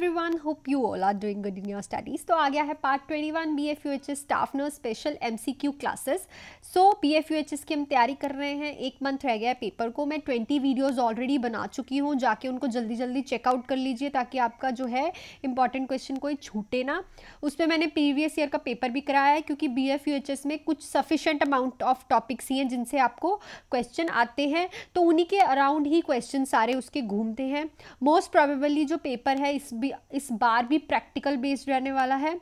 everyone, hope you all are doing good in your studies. तो आ गया है part 21 BFUHS staff nurse special MCQ classes. So BFUHS की हम तैयारी कर रहे हैं, एक मंथ रह गया है पेपर को. मैं 20 वीडियोज़ ऑलरेडी बना चुकी हूँ, जाके उनको जल्दी जल्दी चेकआउट कर लीजिए ताकि आपका जो है इंपॉर्टेंट क्वेश्चन कोई छूटे ना. उसमें मैंने प्रीवियस ईयर का पेपर भी कराया है क्योंकि BFUHS में कुछ सफिशेंट अमाउंट ऑफ टॉपिक्स ही हैं जिनसे आपको क्वेश्चन आते हैं, तो उन्हीं के अराउंड ही क्वेश्चन सारे उसके घूमते हैं. मोस्ट प्रोबेबली जो पेपर है इस बार भी प्रैक्टिकल बेस्ड रहने वाला है.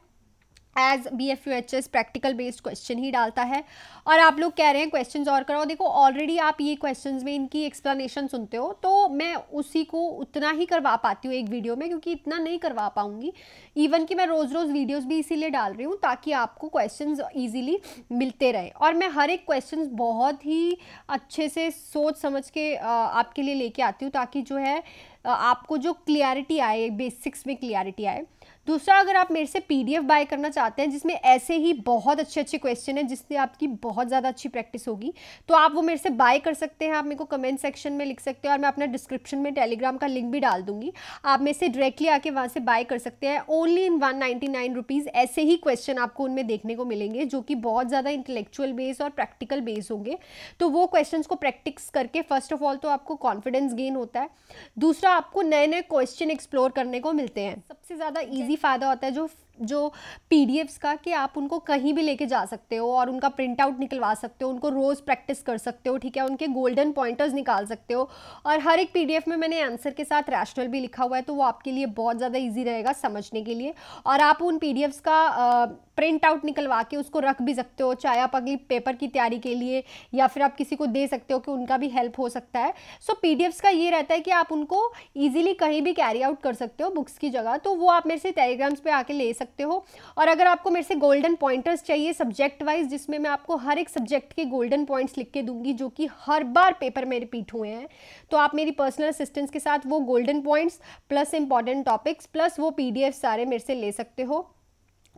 As BFUHS practical based question ही डालता है. और आप लोग कह रहे हैं क्वेश्चंस और कराओ. देखो ऑलरेडी आप ये क्वेश्चंस में इनकी एक्सप्लेनेशन सुनते हो, तो मैं उसी को उतना ही करवा पाती हूँ एक वीडियो में, क्योंकि इतना नहीं करवा पाऊँगी. इवन कि मैं रोज़ रोज़ वीडियोस भी इसीलिए डाल रही हूँ ताकि आपको क्वेश्चंस ईजिली मिलते रहे. और मैं हर एक क्वेश्चन बहुत ही अच्छे से सोच समझ के आपके लिए लेके आती हूँ ताकि जो है आपको जो क्लियरिटी आए, बेसिक्स में क्लियरिटी आए. दूसरा, अगर आप मेरे से PDF बाय करना चाहते हैं जिसमें ऐसे ही बहुत अच्छे अच्छे क्वेश्चन हैं जिससे आपकी बहुत ज़्यादा अच्छी प्रैक्टिस होगी, तो आप वो मेरे से बाय कर सकते हैं. आप मेरे को कमेंट सेक्शन में लिख सकते हैं और मैं अपना डिस्क्रिप्शन में टेलीग्राम का लिंक भी डाल दूंगी. आप मेरे से डायरेक्टली आके वहाँ से बाय कर सकते हैं. ओनली इन 199 रुपीज़ ऐसे ही क्वेश्चन आपको उनमें देखने को मिलेंगे जो कि बहुत ज़्यादा इंटेलेक्चुअल बेस और प्रैक्टिकल बेस होंगे. तो वो क्वेश्चन को प्रैक्टिस करके फर्स्ट ऑफ ऑल तो आपको कॉन्फिडेंस गेन होता है. दूसरा, आपको नए नए क्वेश्चन एक्सप्लोर करने को मिलते हैं. सबसे ज़्यादा ईजी फ़ायदा होता है जो PDFs का, कि आप उनको कहीं भी लेके जा सकते हो और उनका प्रिंट आउट निकलवा सकते हो, उनको रोज़ प्रैक्टिस कर सकते हो. ठीक है, उनके गोल्डन पॉइंटर्स निकाल सकते हो. और हर एक PDF में मैंने आंसर के साथ रैशनल भी लिखा हुआ है, तो वो आपके लिए बहुत ज़्यादा ईजी रहेगा समझने के लिए. और आप उन PDFs का प्रिंट आउट निकलवा के उसको रख भी सकते हो, चाहे आप अगली पेपर की तैयारी के लिए या फिर आप किसी को दे सकते हो कि उनका भी हेल्प हो सकता है. सो PDFs का ये रहता है कि आप उनको ईजिली कहीं भी कैरी आउट कर सकते हो बुक्स की जगह. तो वो आप मेरे से टेलीग्राम्स पे आके ले सकते हो. और अगर आपको मेरे से गोल्डन पॉइंटर्स चाहिए सब्जेक्ट वाइज, जिसमें मैं आपको हर एक सब्जेक्ट के गोल्डन पॉइंट्स लिख के दूंगी जो कि हर बार पेपर में रिपीट हुए हैं, तो आप मेरी पर्सनल असिस्टेंस के साथ वो golden points plus important topics plus वो PDF सारे मेरे से ले सकते हो,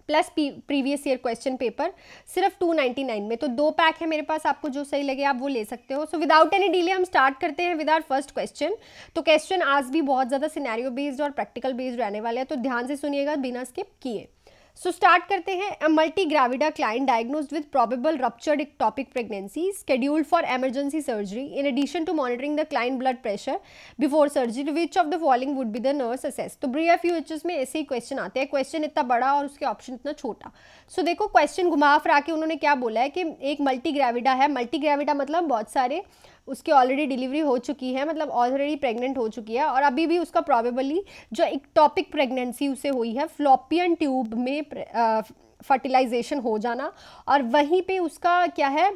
plus previous year question paper सिर्फ 299 में. तो 2 पैक है मेरे पास, आपको जो सही लगे आप वो ले सकते हो. सो विदाउट एनी डिले हम स्टार्ट करते हैं विद आवर फर्स्ट क्वेश्चन. तो क्वेश्चन आज भी बहुत ज़्यादा सिनेरियो बेस्ड और प्रैक्टिकल बेस्ड रहने वाले हैं, तो ध्यान से सुनिएगा बिना स्किप किए. सो स्टार्ट करते हैं. A multi gravida client diagnosed with probable ruptured ectopic pregnancy scheduled for emergency surgery. In addition to monitoring the client blood pressure before surgery, which of the following would be the nurse assess? तो BFUHS में ऐसे ही question आते हैं. Question इतना बड़ा और उसके option इतना छोटा. सो देखो क्वेश्चन घुमा फिरा के उन्होंने क्या बोला है कि एक मल्टी ग्रेविडा है. मल्टी ग्रेविडा मतलब बहुत सारे उसकी ऑलरेडी डिलीवरी हो चुकी है, मतलब ऑलरेडी प्रेग्नेंट हो चुकी है और अभी भी उसका प्रॉबेबली जो इक्टोपिक प्रेगनेंसी उसे हुई है, फ्लॉपियन ट्यूब में फर्टिलाइजेशन हो जाना और वहीं पे उसका क्या है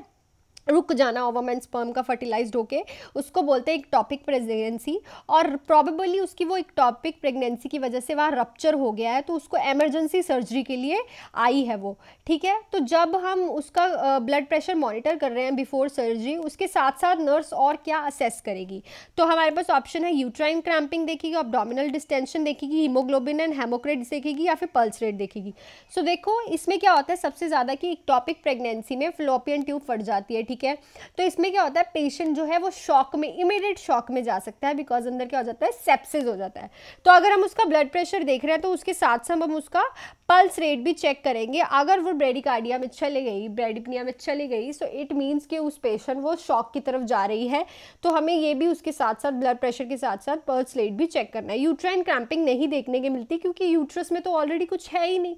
रुक जाना, ओवरमैन स्पर्म का फर्टिलाइज्ड होके, उसको बोलते हैं इक्टोपिक प्रेगनेंसी. और प्रॉबेबली उसकी वो इक्टोपिक प्रेगनेंसी की वजह से वहाँ रप्चर हो गया है, तो उसको एमरजेंसी सर्जरी के लिए आई है वो. ठीक है, तो जब हम उसका ब्लड प्रेशर मॉनिटर कर रहे हैं बिफोर सर्जरी, उसके साथ साथ नर्स और क्या असेस करेगी? तो हमारे पास ऑप्शन है यूट्राइन क्रैम्पिंग देखेगी, एब्डोमिनल डिस्टेंशन देखेगी, हीमोग्लोबिन एंड हेमोक्रेट्स देखेगी या फिर पल्स रेट देखेगी. सो देखो इसमें क्या होता है सबसे ज़्यादा कि इक्टोपिक प्रेगनेंसी में फ्लोपियन ट्यूब फट जाती है. ठीक है, तो इसमें क्या होता है पेशेंट जो है वो शॉक में, इमीडिएट शॉक में जा सकता है, बिकॉज अंदर क्या हो जाता है सेप्सिस हो जाता है. तो अगर हम उसका ब्लड प्रेशर देख रहे हैं तो उसके साथ साथ हम उसका पल्स रेट भी चेक करेंगे. अगर वो ब्रेडिकार्डिया में चली गई, ब्रेडिपनिया में चली गई, सो इट मीन्स कि उस पेशेंट वो शॉक की तरफ जा रही है. तो हमें ये भी उसके साथ साथ ब्लड प्रेशर के साथ साथ पल्स रेट भी चेक करना है. यूट्राइन क्रैम्पिंग नहीं देखने की मिलती क्योंकि यूट्रस में तो ऑलरेडी कुछ है ही नहीं.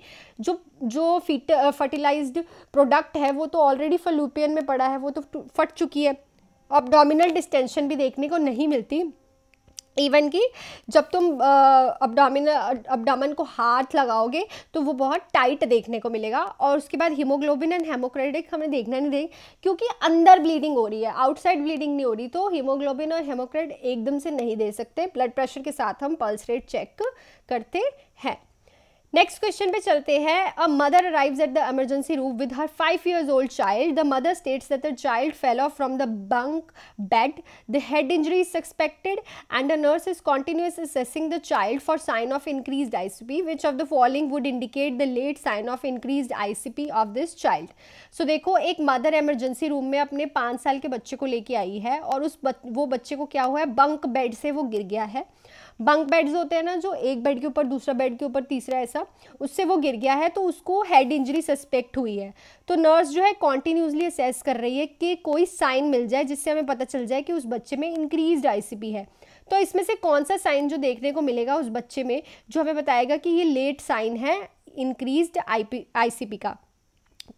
जो फर्टिलाइज्ड प्रोडक्ट है वो तो ऑलरेडी फलूपियन में पड़ा है, वो तो फट चुकी है. एब्डोमिनल डिस्टेंशन भी देखने को नहीं मिलती. इवन कि जब तुम अब्डामन को हाथ लगाओगे तो वो बहुत टाइट देखने को मिलेगा. और उसके बाद हीमोग्लोबिन एंड हेमोक्रेटिक हमें देखना नहीं देंगे क्योंकि अंदर ब्लीडिंग हो रही है, आउटसाइड ब्लीडिंग नहीं हो रही, तो हीमोग्लोबिन और हेमोक्रेट एकदम से नहीं दे सकते. ब्लड प्रेशर के साथ हम पल्स रेट चेक करते हैं. नेक्स्ट क्वेश्चन पे चलते हैं. A mother arrives at the emergency room with her 5 years old child. The mother states that the child fell off from the bunk bed. The head injury is suspected and a nurse is continuously assessing the child for sign of increased ICP. Which of the following would indicate the late sign of increased ICP of this child? So देखो एक mother emergency room में अपने 5 साल के बच्चे को लेके आई है और वो बच्चे को क्या हुआ है, बंक बेड से वो गिर गया है. बंक बेड्स होते हैं ना, जो एक बेड के ऊपर दूसरा, बेड के ऊपर तीसरा, ऐसा, उससे वो गिर गया है तो उसको हेड इंजरी सस्पेक्ट हुई है। तो नर्स जो है कॉन्टिन्यूसली असेस कर रही है कि कोई साइन मिल जाए जिससे हमें पता चल जाए कि उस बच्चे में इंक्रीज्ड आईसीपी है। तो इसमें से कौन सा साइन जो देखने को मिलेगा उस बच्चे में जो हमें बताएगा कि ये लेट साइन है इंक्रीज्ड आईसीपी का?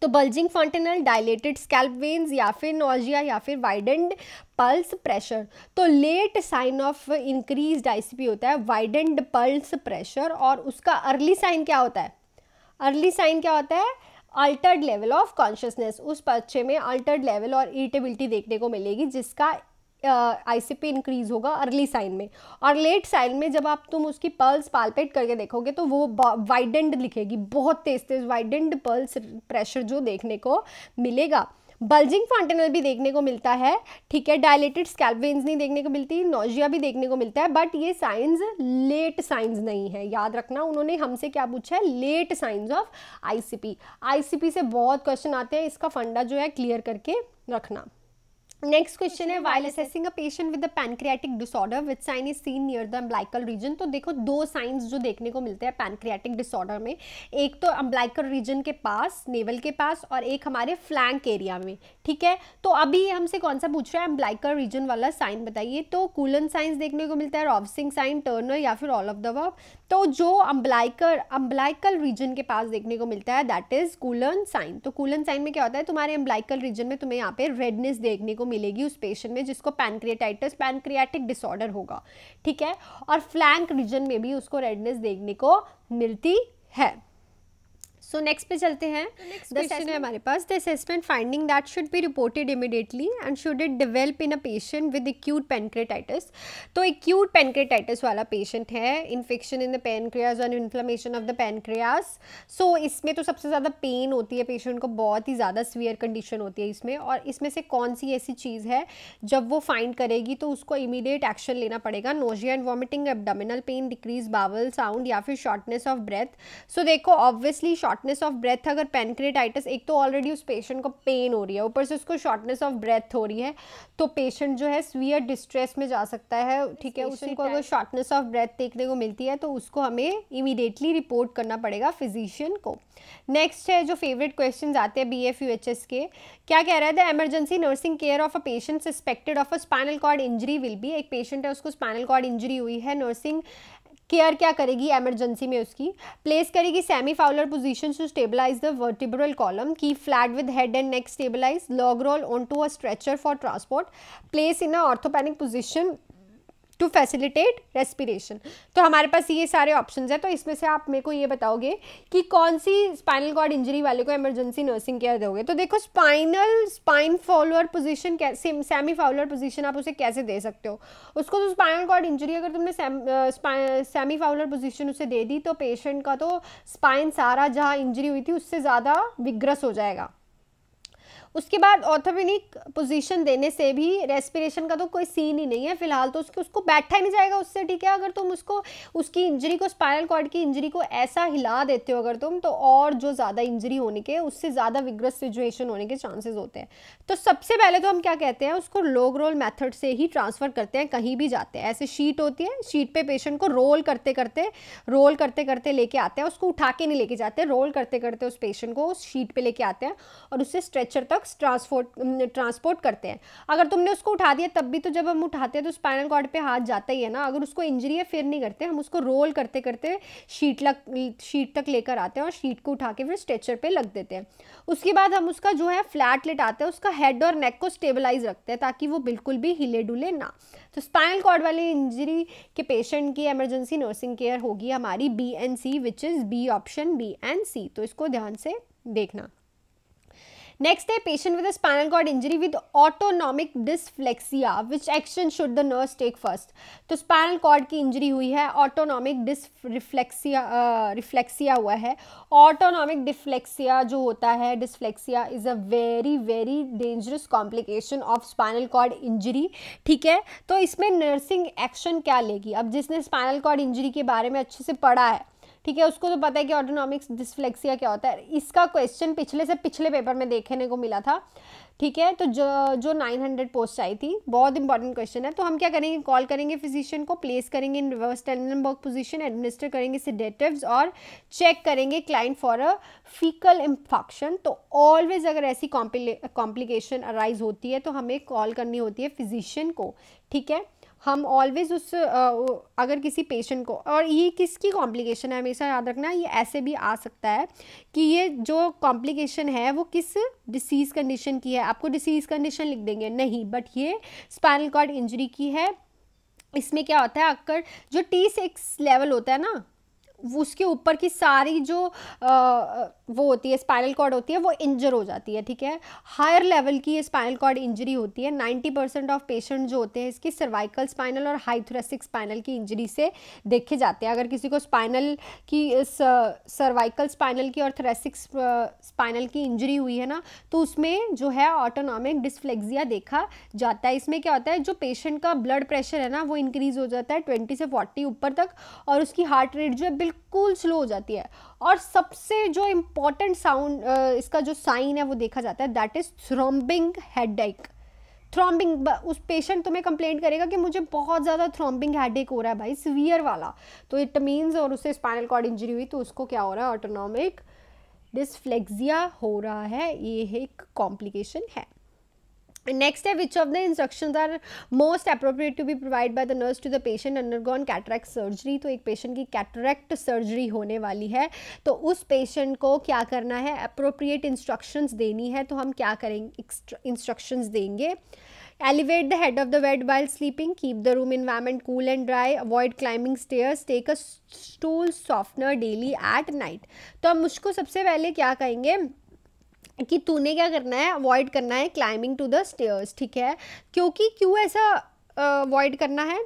तो bulging fontanelle, dilated scalp veins, या फिर नॉजिया, या फिर वाइडेंड पल्स प्रेशर। तो late sign of increased ICP होता है वाइडेंड पल्स प्रेशर, और उसका अर्ली साइन क्या होता है? अर्ली साइन क्या होता है? Altered level of consciousness. उस बच्चे में अल्टर्ड लेवल और इरिटेबिलिटी देखने को मिलेगी जिसका आईसीपी इंक्रीज होगा अर्ली साइन में। और लेट साइन में जब तुम उसकी पल्स पाल्पेट करके देखोगे तो वो वाइडेंड लिखेगी, बहुत तेज तेज वाइडेंड पल्स प्रेशर जो देखने को मिलेगा। बल्जिंग फॉन्टेनल भी देखने को मिलता है, ठीक है। डायलेटेड स्कैल्प वेन्स नहीं देखने को मिलती, नॉजिया भी देखने को मिलता है, बट ये साइंस लेट साइंस नहीं है। याद रखना, उन्होंने हमसे क्या पूछा है? Late signs of ICP. ICP से बहुत क्वेश्चन आते हैं, इसका फंडा जो है क्लियर करके रखना। नेक्स्ट क्वेश्चन है, while assessing a patient with the pancreatic disorder which sign is seen near the umbilical region. तो देखो दो साइंस जो देखने को मिलते हैं पैनक्रियाटिक डिसऑर्डर में, एक तो अम्ब्लाइकल रीजन के पास, नेवल के पास, और एक हमारे फ्लैंक एरिया में, ठीक है। तो अभी हमसे कौन सा पूछ रहा है? अम्ब्लाइकल रीजन वाला साइन बताइए। तो कूलन साइंस देखने को मिलता है, रॉवसिंग साइन, टर्नर, या फिर ऑल ऑफ द अबव। तो जो अम्ब्लाइकल रीजन के पास देखने को मिलता है दैट इज कूलन साइन। तो कूलन साइन में क्या होता है? तुम्हारे अम्ब्लाइकल रीजन में तुम्हें यहाँ पे रेडनेस देखने को मिलेगी उस पेशेंट में जिसको पैनक्रियाटाइटिस, पैनक्रियाटिक डिसऑर्डर होगा, ठीक है। और फ्लैंक रीजन में भी उसको रेडनेस देखने को मिलती है। सो नेक्स्ट पे चलते हैं। नेक्स्ट क्वेश्चन है हमारे पास, the assessment finding that should be reported immediately and should it develop in a patient with acute pancreatitis. तो एक्यूट पैनक्रियाटाइटिस वाला पेशेंट है, इन्फेक्शन इन द पैनक्रियाज और inflammation of the pancreas. So इसमें तो सबसे ज़्यादा पेन होती है पेशेंट को, बहुत ही ज़्यादा सीवियर कंडीशन होती है इसमें। और इसमें से कौन सी ऐसी चीज़ है जब वो फाइंड करेगी तो उसको इमीडिएट एक्शन लेना पड़ेगा? Nausea and vomiting, abdominal pain, decrease bowel sound, या फिर शॉर्टनेस ऑफ ब्रेथ। सो देखो ऑब्वियसली शॉर्टनेस ऑफ ब्रेथ, अगर पैनक्रियाटाइटिस, एक तो ऑलरेडी उस पेशेंट को पेन हो रही है, ऊपर से उसको शॉर्टनेस ऑफ ब्रेथ हो रही है, तो पेशेंट जो है सीवियर डिस्ट्रेस में जा सकता है, ठीक है। उसी को अगर शॉर्टनेस ऑफ ब्रेथ देखने को मिलती है तो उसको हमें इमीडिएटली रिपोर्ट करना पड़ेगा फिजिशियन को। नेक्स्ट है जो फेवरेट क्वेश्चन आते हैं BFUHS के, क्या कह रहा है? The emergency nursing care of a patient suspected of a spinal cord injury will be. एक पेशेंट है उसको स्पाइनल कॉर्ड इंजरी हुई है, नर्सिंग केयर क्या करेगी इमरजेंसी में? उसकी प्लेस करेगी semi Fowler position to stabilise the vertebral column, keep flat with head and neck stabilise, log roll on to a stretcher for transport, place in a orthopnoeic position to facilitate respiration. तो हमारे पास ये सारे options हैं। तो इसमें से आप मेरे को ये बताओगे कि कौन सी स्पाइनल कॉर्ड इंजरी वाले को इमरजेंसी नर्सिंग केयर दोगे? तो देखो spine Fowler position, semi Fowler position आप उसे कैसे दे सकते हो? उसको तो स्पाइनल कॉर्ड इंजरी अगर तुमने सेमी फाउलर पोजीशन उसे दे दी तो पेशेंट का तो स्पाइन सारा जहाँ इंजरी हुई थी उससे ज़्यादा विग्रस हो जाएगा। उसके बाद ऑर्थोपेनिक पोजीशन देने से भी रेस्पिरेशन का तो कोई सीन ही नहीं है फिलहाल, तो उसको बैठा ही नहीं जाएगा उससे, ठीक है। अगर तुम उसको उसकी इंजरी को, स्पाइनल कॉर्ड की इंजरी को ऐसा हिला देते हो अगर तुम, तो और जो ज़्यादा इंजरी होने के, उससे ज़्यादा विग्रस सिचुएशन होने के चांसेस होते हैं। तो सबसे पहले तो हम क्या कहते हैं, उसको लॉग रोल मेथड से ही ट्रांसफ़र करते हैं, कहीं भी जाते हैं। ऐसे शीट होती है, शीट पे पेशेंट को रोल करते करते लेके आते हैं, उसको उठा के नहीं लेके जाते, रोल करते करते उस पेशेंट को उस शीट पे लेके आते हैं और उससे स्ट्रेचर तक ट्रांसपोर्ट करते हैं। अगर तुमने उसको उठा दिया तब भी तो जब हम उठाते हैं तो स्पाइनल कॉर्ड पे हाथ जाता ही है ना। अगर उसको इंजरी है फिर नहीं करते, हम उसको रोल करते करते शीट तक लेकर आते हैं और शीट को उठा के फिर स्ट्रेचर पे लग देते हैं। उसके बाद हम उसका जो है फ्लैट लेटाते हैं, उसका हेड और नेक को स्टेबलाइज रखते हैं ताकि वो बिल्कुल भी हिले डुले ना। तो स्पाइनल कॉर्ड वाली इंजरी के पेशेंट की इमरजेंसी नर्सिंग केयर होगी हमारी BNC, which is B option, BNC। तो इसको ध्यान से देखना। नेक्स्ट है patient with spinal cord injury with autonomic dysreflexia, which action should the nurse take first? तो स्पाइनल कॉर्ड की इंजरी हुई है, ऑटोनॉमिक रिफ्लेक्सिया हुआ है। ऑटोनॉमिक डिफ्लेक्सिया जो होता है, dysreflexia is a very very dangerous complication of spinal cord injury, ठीक है। तो इसमें नर्सिंग एक्शन क्या लेगी? अब जिसने स्पाइनल कॉर्ड इंजरी के बारे में अच्छे से पढ़ा है, ठीक है, उसको तो पता है कि ऑटोनॉमिक डिस्फ्लेक्सिया क्या होता है। इसका क्वेश्चन पिछले से पिछले पेपर में देखने को मिला था, ठीक है। तो जो 900 पोस्ट आई थी, बहुत इंपॉर्टेंट क्वेश्चन है। तो हम क्या करेंगे, कॉल करेंगे फिजिशियन को, प्लेस करेंगे इन रिवर्स टेननबर्ग पोजीशन, एडमिनिस्टर करेंगे सेडेटिव्स और चेक करेंगे client for a faecal infection. तो ऑलवेज अगर ऐसी कॉम्प्लिकेशन अराइज होती है तो हमें कॉल करनी होती है फिजिशियन को, ठीक है। हम ऑलवेज उस अगर किसी पेशेंट को, और ये किसकी कॉम्प्लिकेशन है हमेशा याद रखना, ये ऐसे भी आ सकता है कि ये जो कॉम्प्लिकेशन है वो किस डिसीज़ कंडीशन की है। आपको डिसीज़ कंडीशन लिख देंगे नहीं, बट ये स्पाइनल कॉर्ड इंजरी की है। इसमें क्या होता है, अगर जो T6 लेवल होता है ना, उसके ऊपर की सारी जो वो होती है स्पाइनल कॉर्ड होती है वो इंजर हो जाती है, ठीक है। हायर लेवल की ये स्पाइनल कॉर्ड इंजरी होती है। 90% ऑफ पेशेंट जो होते हैं इसकी सर्वाइकल स्पाइनल और हाई थोरेसिक स्पाइनल की इंजरी से देखे जाते हैं। अगर किसी को स्पाइनल की सर्वाइकल स्पाइनल की और थोरेसिक स्पाइनल की इंजरी हुई है ना, तो उसमें जो है ऑटोनॉमिक डिस्फ्लेक्सिया देखा जाता है। इसमें क्या होता है, जो पेशेंट का ब्लड प्रेशर है ना वो इंक्रीज हो जाता है 20 से 40 ऊपर तक, और उसकी हार्ट रेट जो है बिल्कुल स्लो हो जाती है। और सबसे जो इम्पॉर्टेंट साउंड इसका जो साइन है वो देखा जाता है, दैट इज थ्रोम्बिंग हेडेक। थ्रोम्बिंग, उस पेशेंट तुम्हें कंप्लेंट करेगा कि मुझे बहुत ज़्यादा थ्रोम्बिंग हेडेक हो रहा है भाई, सीवियर वाला, तो इट मीन्स, और उसे स्पाइनल कॉर्ड इंजरी हुई तो उसको क्या हो रहा है, ऑटोनॉमिक डिस्फ्लेक्सिया हो रहा है। ये एक कॉम्प्लिकेशन है। नेक्स्ट है, which of the instructions are most appropriate to be provide by the nurse to the patient undergone cataract surgery. तो एक पेशेंट की कैटरैक्ट सर्जरी होने वाली है, तो उस पेशेंट को क्या करना है, अप्रोप्रिएट इंस्ट्रक्शंस देनी है। तो हम क्या करेंगे, इंस्ट्रक्शंस देंगे। Elevate the head of the bed while sleeping. Keep the room environment cool and dry. Avoid climbing stairs. Take a stool softener daily at night. तो हम मुझको सबसे पहले क्या कहेंगे कि तूने क्या करना है, अवॉइड करना है क्लाइंबिंग टू द स्टेयर्स, ठीक है। क्योंकि क्यों ऐसा अवॉइड करना है,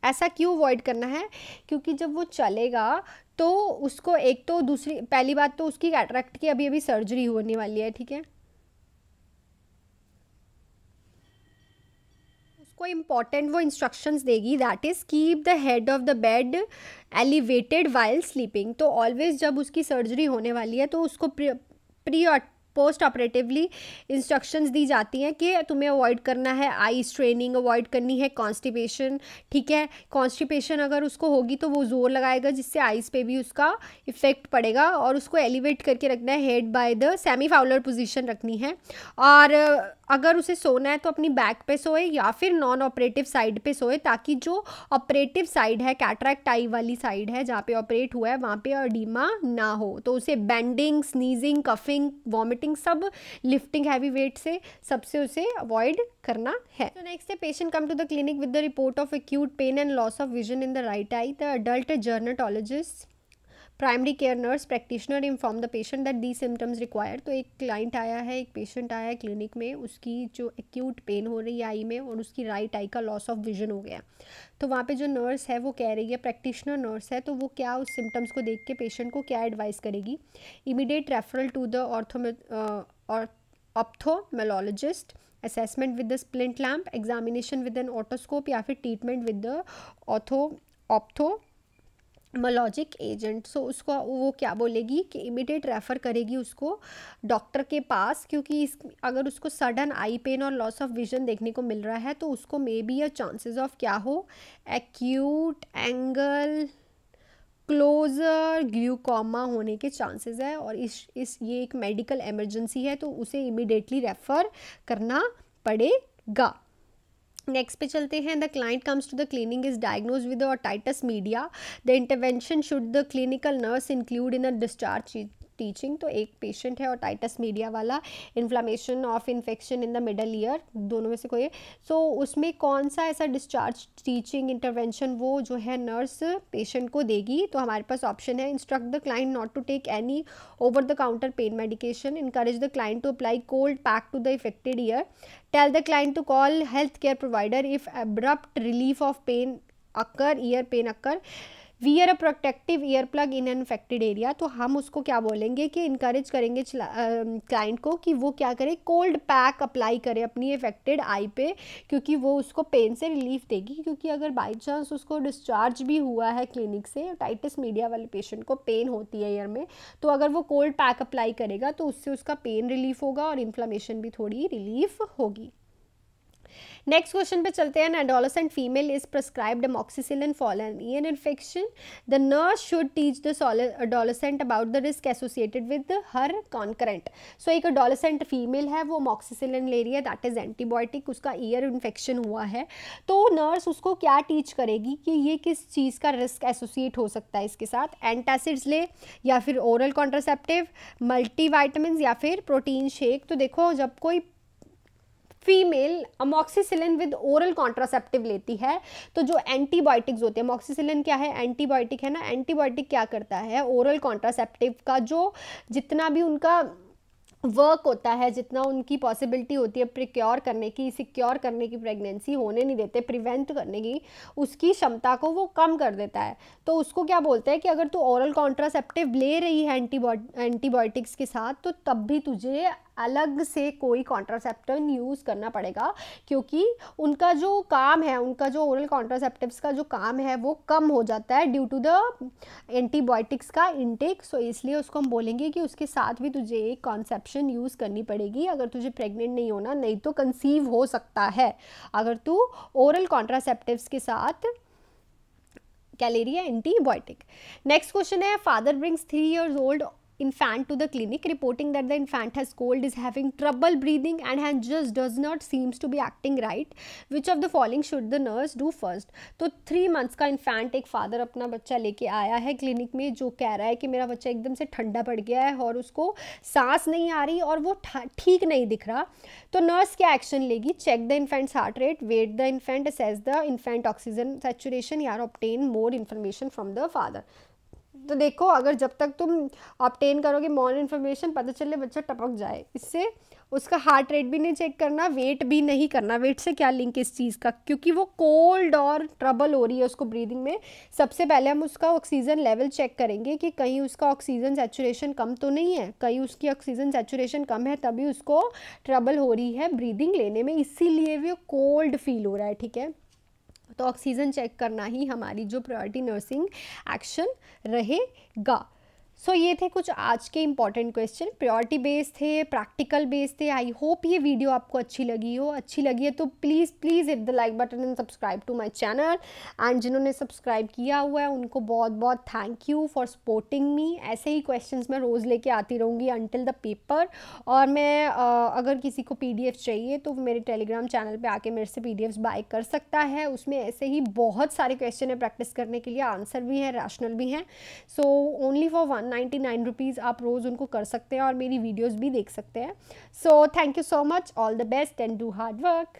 ऐसा क्यों अवॉइड करना है, क्योंकि जब वो चलेगा तो उसको एक तो दूसरी, पहली बात तो उसकी कैटरैक्ट की अभी अभी सर्जरी होने वाली है, ठीक है। उसको इम्पॉर्टेंट वो इंस्ट्रक्शंस देगी, that is keep the head of the bed elevated while sleeping. तो ऑलवेज जब उसकी सर्जरी होने वाली है तो उसको प्री और पोस्ट ऑपरेटिवली इंस्ट्रक्शंस दी जाती हैं कि तुम्हें अवॉइड करना है आई स्ट्रेनिंग, अवॉइड करनी है कॉन्स्टिपेशन, ठीक है। कॉन्स्टिपेशन अगर उसको होगी तो वो जोर लगाएगा जिससे आइज़ पे भी उसका इफेक्ट पड़ेगा, और उसको एलिवेट करके रखना है, head by the semi Fowler position रखनी है। और अगर उसे सोना है तो अपनी बैक पे सोए या फिर नॉन ऑपरेटिव साइड पे सोए, ताकि जो ऑपरेटिव साइड है, कैटरैक्ट आई वाली साइड है जहाँ पे ऑपरेट हुआ है, वहाँ पे एडिमा ना हो। तो उसे बेंडिंग, स्नीजिंग, कफिंग, वॉमिटिंग, सब लिफ्टिंग हैवी वेट से सबसे उसे अवॉइड करना है। तो नेक्स्ट है, patient come to the clinic with the report of acute pain and loss of vision in the right eye. The adult gerontologist, primary care nurse practitioner inform the patient that the symptoms require. तो एक client आया है, एक patient आया है clinic में, उसकी जो एक्यूट पेन हो रही है आई में और उसकी राइट आई का लॉस ऑफ विजन हो गया। तो वहाँ पे जो नर्स है वो कह रही है, प्रैक्टिशनर नर्स है, तो वो क्या उस सिम्टम्स को देख के पेशेंट को क्या एडवाइस करेगी, immediate referral to the ophthalmologist, assessment with the splint lamp, examination with an otoscope, या फिर treatment with the ophthalmologic agent. So उसको वो क्या बोलेगी कि इमीडिएट रेफ़र करेगी उसको डॉक्टर के पास, क्योंकि अगर उसको सडन आई पेन और लॉस ऑफ विजन देखने को मिल रहा है तो उसको may be a chances of क्या हो, एक्यूट एंगल क्लोजर ग्लूकोमा होने के चांसेस है, और इस ये एक मेडिकल इमरजेंसी है, तो उसे इमीडिएटली रेफ़र करना पड़ेगा। नेक्स्ट पे चलते हैं, the client comes to the clinic is diagnose with otitis media, the intervention should the clinical nurse include in a discharge teaching. तो एक पेशेंट है ओटाइटिस मीडिया वाला, inflammation of infection in the middle ear, दोनों में से कोई। सो उसमें कौन सा ऐसा डिस्चार्ज टीचिंग इंटरवेंशन वो जो है नर्स पेशेंट को देगी। तो हमारे पास ऑप्शन है, instruct the client not to take any over the counter pain medication, encourage the client to apply cold pack to the affected ear, tell the client to call health care provider if abrupt relief of pain occur, ear pain occur, wear a protective ear plug in an infected area, तो हम उसको क्या बोलेंगे कि encourage करेंगे client को कि वो क्या करे, कोल्ड पैक अप्लाई करे अपनी इफेक्टेड आई पे, क्योंकि वो उसको पेन से रिलीफ देगी। क्योंकि अगर बाई चांस उसको डिस्चार्ज भी हुआ है क्लिनिक से, ओटाइटिस मीडिया वाले पेशेंट को पेन होती है ईयर में, तो अगर वो कोल्ड पैक अप्लाई करेगा तो उससे उसका पेन रिलीफ होगा और इन्फ्लेमेशन भी थोड़ी रिलीफ होगी। नेक्स्ट क्वेश्चन पे चलते हैं। Adolescent female is prescribed amoxicillin for an ear infection, the nurse should teach the adolescent about the risk associated with her concurrent. So एक एडोलेसेंट फीमेल है, वो अमॉक्सिसिलिन ले रही है, दैट इज एंटीबायोटिक, उसका ईयर इन्फेक्शन हुआ है, तो नर्स उसको क्या टीच करेगी कि ये किस चीज़ का रिस्क एसोसिएट हो सकता है इसके साथ, एंटासिड्स ले या फिर ओरल कॉन्ट्रासेप्टिव, मल्टीवाइटामिन या फिर प्रोटीन शेक। तो देखो, जब कोई female amoxicillin with oral contraceptive लेती है तो जो एंटीबायोटिक्स होते हैं, अमॉक्सिसिलिन क्या है, एंटीबायोटिक है ना, एंटीबायोटिक क्या करता है, ओरल कॉन्ट्रासेप्टिव का जो जितना भी उनका वर्क होता है, जितना उनकी पॉसिबिलिटी होती है प्रिक्योर करने की, सिक्योर करने की, प्रेगनेंसी होने नहीं देते, प्रिवेंट करने की, उसकी क्षमता को वो कम कर देता है। तो उसको क्या बोलते हैं कि अगर तू ओरल कॉन्ट्रासेप्टिव ले रही है एंटीबायोटिक्स के साथ, तो तब भी तुझे अलग से कोई कॉन्ट्रासेप्टिव यूज़ करना पड़ेगा, क्योंकि उनका जो काम है, उनका जो ओरल कॉन्ट्रासेप्टिव्स का जो काम है वो कम हो जाता है ड्यू टू द एंटीबायोटिक्स का इनटेक। सो इसलिए उसको हम बोलेंगे कि उसके साथ भी तुझे एक कॉन्सेप्शन यूज़ करनी पड़ेगी अगर तुझे प्रेग्नेंट नहीं होना, नहीं तो कंसीव हो सकता है अगर तू ओरल कॉन्ट्रासेप्टिव्स के साथ क्या ले रही है, एंटीबायोटिक। नेक्स्ट क्वेश्चन है, father brings 3 years old infant to the clinic reporting that the infant has cold, is having trouble breathing and just does not seems to be acting right, which of the following should the nurse do first। तो 3 months का infant एक father अपना बच्चा लेके आया है clinic में, जो कह रहा है कि मेरा बच्चा एकदम से ठंडा पड़ गया है और उसको सांस नहीं आ रही और वो ठीक नहीं दिख रहा। तो नर्स क्या एक्शन लेगी, check the infant's heart rate, weigh the infant, assess the infant oxygen saturation, या obtain more information from the father. तो देखो, अगर जब तक तुम ऑब्टेन करोगे मोर इन्फॉर्मेशन, पता चले बच्चा टपक जाए, इससे उसका हार्ट रेट भी नहीं चेक करना, वेट भी नहीं करना। वेट से क्या लिंक इस चीज़ का, क्योंकि वो कोल्ड और ट्रबल हो रही है उसको ब्रीदिंग में। सबसे पहले हम उसका ऑक्सीजन लेवल चेक करेंगे कि कहीं उसका ऑक्सीजन सैचुरेशन कम तो नहीं है, कहीं उसकी ऑक्सीजन सैचुरेशन कम है तभी उसको ट्रबल हो रही है ब्रीदिंग लेने में, इसीलिए वो कोल्ड फील हो रहा है, ठीक है। तो ऑक्सीजन चेक करना ही हमारी जो प्रायोरिटी नर्सिंग एक्शन रहेगा। सो ये थे कुछ आज के इंपॉर्टेंट क्वेश्चन, प्रायोरिटी बेस्ड थे, प्रैक्टिकल बेस्ड थे। आई होप ये वीडियो आपको अच्छी लगी हो। अच्छी लगी है तो please hit the like button and subscribe to my channel. And जिन्होंने सब्सक्राइब किया हुआ है उनको बहुत बहुत thank you for supporting me. ऐसे ही क्वेश्चंस मैं रोज़ लेके आती रहूँगी अंटिल द पेपर। और मैं अगर किसी को PDF चाहिए तो मेरे टेलीग्राम चैनल पर आके मेरे से PDFs बाय कर सकता है। उसमें ऐसे ही बहुत सारे क्वेश्चन है प्रैक्टिस करने के लिए, आंसर भी हैं, रैशनल भी हैं। सो ओनली फॉर 199 रुपीज़ आप रोज़ उनको कर सकते हैं और मेरी वीडियोस भी देख सकते हैं। So thank you so much, all the best and do hard work.